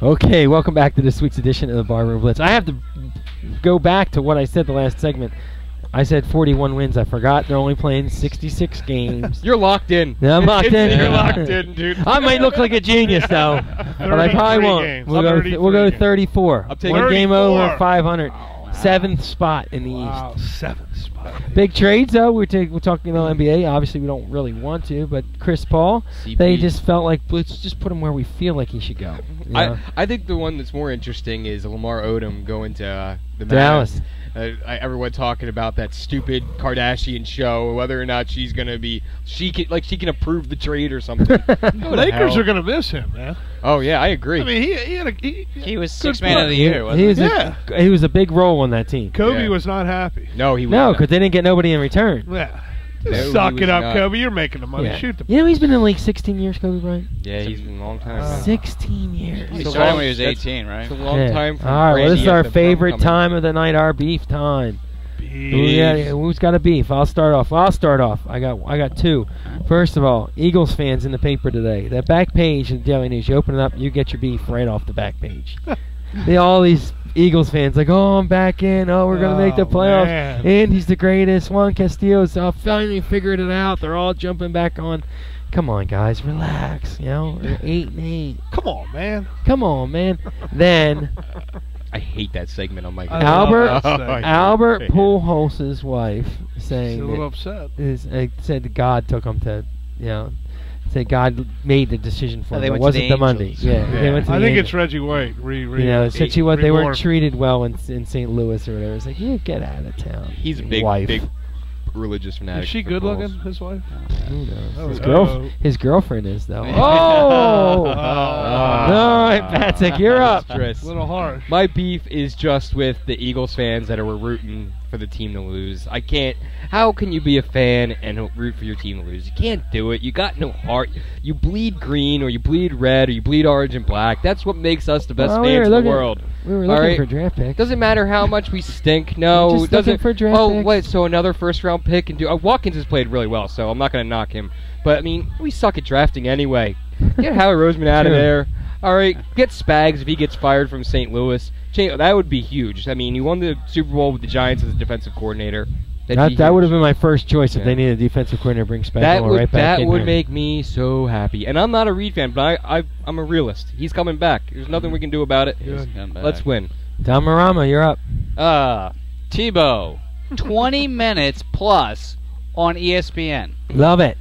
Okay, welcome back to this week's edition of the Barroom Blitz. I have to go back to what I said the last segment. I said 41 wins. I forgot they're only playing 66 games. You're locked in. Yeah, I'm locked in. You're locked in, dude. I might look like a genius, though, but I probably won't. We'll go 34. I'll take One game over 34. 500. Seventh spot in the East. Seventh spot. Big trades, though. We're talking NBA. Obviously, we don't really want to, but Chris Paul, they just felt like Blitz just put him where we feel like he should go. I think the one that's more interesting is Lamar Odom going to the Dallas. Everyone talking about that stupid Kardashian show, whether or not she's gonna be, she can approve the trade or something. The Lakers are gonna miss him, man. Oh yeah, I agree. I mean, he was sixth man of the year, wasn't he? He was a big role on that team. Kobe was not happy. No, he was no, not. because they didn't get nobody in return. Yeah. No, Suck it up, not. Kobe. You're making the money. Yeah. Shoot the You know he's been in the league 16 years, Kobe Bryant? Yeah, he's been a long time. 16 years. He started when he was 18, right? It's a long time. All right, well, this is our favorite time of the night, our beef time. Who's got a beef? I'll start off. I got two. First of all, Eagles fans in the paper today. That back page of the Daily News, you open it up, you get your beef right off the back page. All these Eagles fans like, oh, I'm back in. Oh, we're going to make the playoffs. Man. And he's the greatest. Juan Castillo's finally figured it out. They're all jumping back on. Come on, guys. Relax. You know, we're 8-8. Come on, man. Come on, man. Then I hate that segment on my. Albert Albert Pujols' wife saying She's a little upset. Said God took him to, said God made the decision for him. They It went wasn't to the the Monday. Angels. Yeah, they went to I the think Angels. it's Reggie White. Said they weren't treated well in St. Louis or whatever. It's like, you get out of town. He's a big religious fanatic. Is she good looking, his wife? Who knows? Oh. His girlfriend is, though. Oh! All right, Patrick, you're up. A little harsh. My beef is just with the Eagles fans that are rooting for the team to lose. I can't. How can you be a fan and root for your team to lose? You can't do it. You got no heart. You bleed green, or you bleed red, or you bleed orange and black. That's what makes us the best fans in the world. We were looking for draft picks. Doesn't matter how much we stink. No, We're just looking for draft picks. Wait. So another first-round pick and Watkins has played really well, so I'm not going to knock him. But I mean, we suck at drafting anyway. Get Howie Roseman out of there. All right, get Spags if he gets fired from St. Louis. That would be huge. I mean, he won the Super Bowl with the Giants as a defensive coordinator. That would have been my first choice if they needed a defensive coordinator to bring Spags right back in. That would make me so happy. And I'm not a Reed fan, but I'm a realist. He's coming back. There's nothing we can do about it. Let's win. Tom Marama, you're up. Tebow, 20 minutes plus on ESPN. Love it.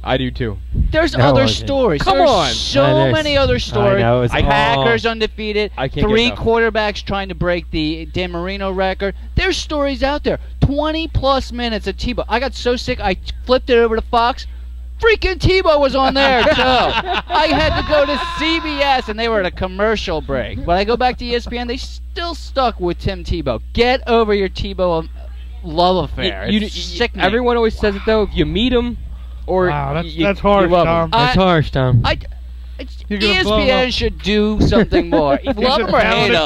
I do too. There's other stories. Come There's on. so many other stories. I know, Packers undefeated. I can't 3 get enough. quarterbacks trying to break the Dan Marino record. There's stories out there. 20 plus minutes of Tebow. I got so sick I flipped it over to Fox. Freaking Tebow was on there too. I had to go to CBS and they were at a commercial break. But I go back to ESPN. They still stuck with Tim Tebow. Get over your Tebow love affair. It's sickening. Everyone always says it though. If you meet him, or wow, that's harsh, Tom. That's harsh, Tom. ESPN should do something more. Love him or hate him.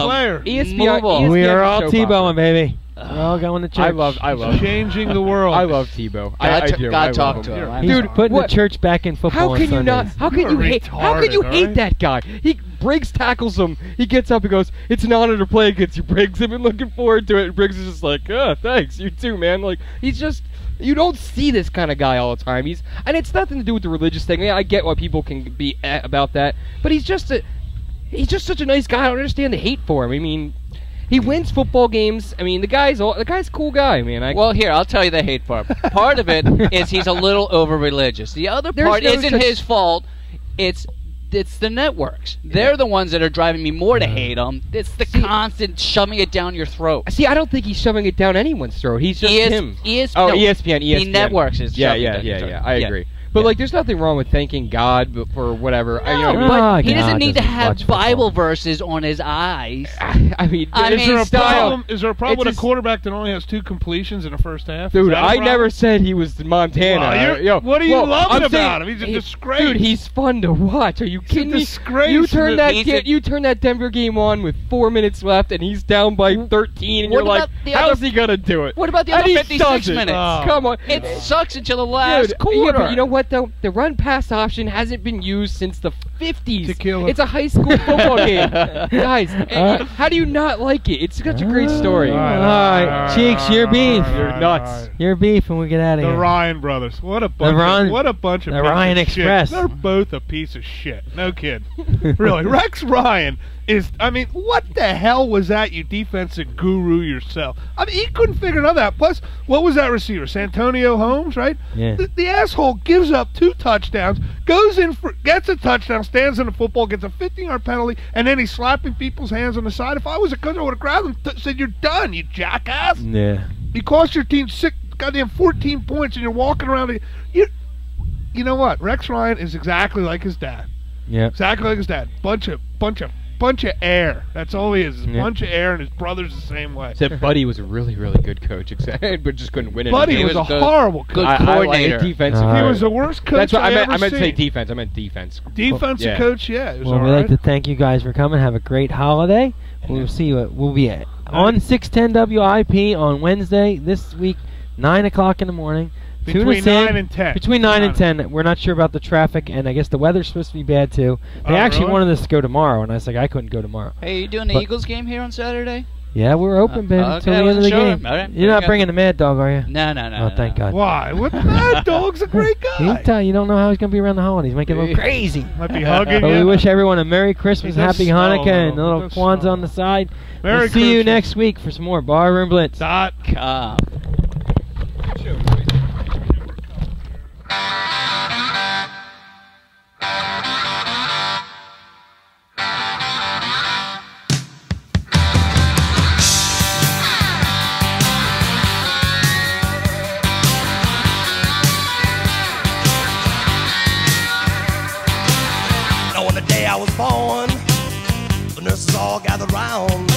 ESPN, we are all Tebowing, baby. We're all going to church. I love changing the world. I love Tebow. I do. God talk to him. He's putting the church back in football. How can you not? How can you hate? How can you hate that guy? Briggs tackles him. He gets up and goes, "It's an honor to play against you, Briggs. I've been looking forward to it." And Briggs is just like, "Oh, thanks. You too, man." Like he's just. You don't see this kind of guy all the time. And it's nothing to do with the religious thing. I get why people can be about that, but he's just such a nice guy. I don't understand the hate for him. I mean, he wins football games. I mean, the guy's a cool guy, man. Well, here, I'll tell you the hate for him. Part of it is he's a little over religious. The other part isn't his fault. It's the networks. They're the ones that are driving me more to hate him. It's the constant shoving it down your throat. See, I don't think he's shoving it down anyone's throat. He's just him. ESPN. The networks is yeah. I agree. But like, there's nothing wrong with thanking God for whatever. But he doesn't need to have Bible verses on his eyes. I mean, is there a problem with a quarterback that only has 2 completions in the first half? Dude, I never said he was Montana. What are you loving about him? He's a disgrace. Dude, he's fun to watch. Are you kidding me? Disgrace. You turn that Denver game on with 4 minutes left, and he's down by 13, and you're like, how's he gonna do it? What about the other 56 minutes? Come on, it sucks until the last quarter. Yeah, but you know what? what though? The run-pass option hasn't been used since the 50s. Tequila. It's a high school football game, guys. How do you not like it? It's such a great story. All right, Cheeks, your beef. You're nuts. Your beef, and we get out of The here. Ryan brothers. What a bunch of the Ryan pieces of Express. shit. They're both a piece of shit. No kid. Really. Rex Ryan is, I mean, what the hell was that, you defensive guru yourself? I mean, he couldn't figure none of that. Plus, what was that receiver? Santonio Holmes, right? Yeah. The asshole gives up 2 touchdowns, goes in for, gets a touchdown, stands in the football, gets a 15-yard penalty, and then he's slapping people's hands on the side. If I was a coach, I would have grabbed him and said, "You're done, you jackass." Yeah. You cost your team goddamn 14 points, and you're walking around. You know what? Rex Ryan is exactly like his dad. Yeah. Exactly like his dad. Bunch of air. That's all he is. A bunch of air, and his brother's the same way. Except Buddy was a really, really good coach, but just couldn't win it. Buddy was a horrible coach. good I like coordinator. defensive. He Alright. was the worst coach That's what I meant. ever I meant to say seen. defense. I meant defense. Defensive Yeah. coach, yeah. It was Well, all we'd like right. to thank you guys for coming. Have a great holiday. We'll see you. We'll be on 610 WIP on Wednesday this week, 9 o'clock in the morning. Tune Between us in. 9 and 10. Between 9 and 10. We're not sure about the traffic, and I guess the weather's supposed to be bad too. They actually really? wanted us to go tomorrow, and I was like, I couldn't go tomorrow. Hey, you doing the But- Eagles game here on Saturday? Yeah, we're open, baby, okay, until the I end of the wasn't sure. game. All right, You're not there you go. bringing the Mad Dog, are you? No. Oh, thank God. Why? What? That dog's a great guy. You don't know how he's going to be around the holidays. Make it look crazy. Might be hugging But you. we wish everyone a Merry Christmas, He does Happy smell Hanukkah, and a though. little He does Kwanzaa smell. on the side. Merry We'll see you Christmas. next week for some more Barroom Blitz. Come. On the day I was born, the nurses all gathered round.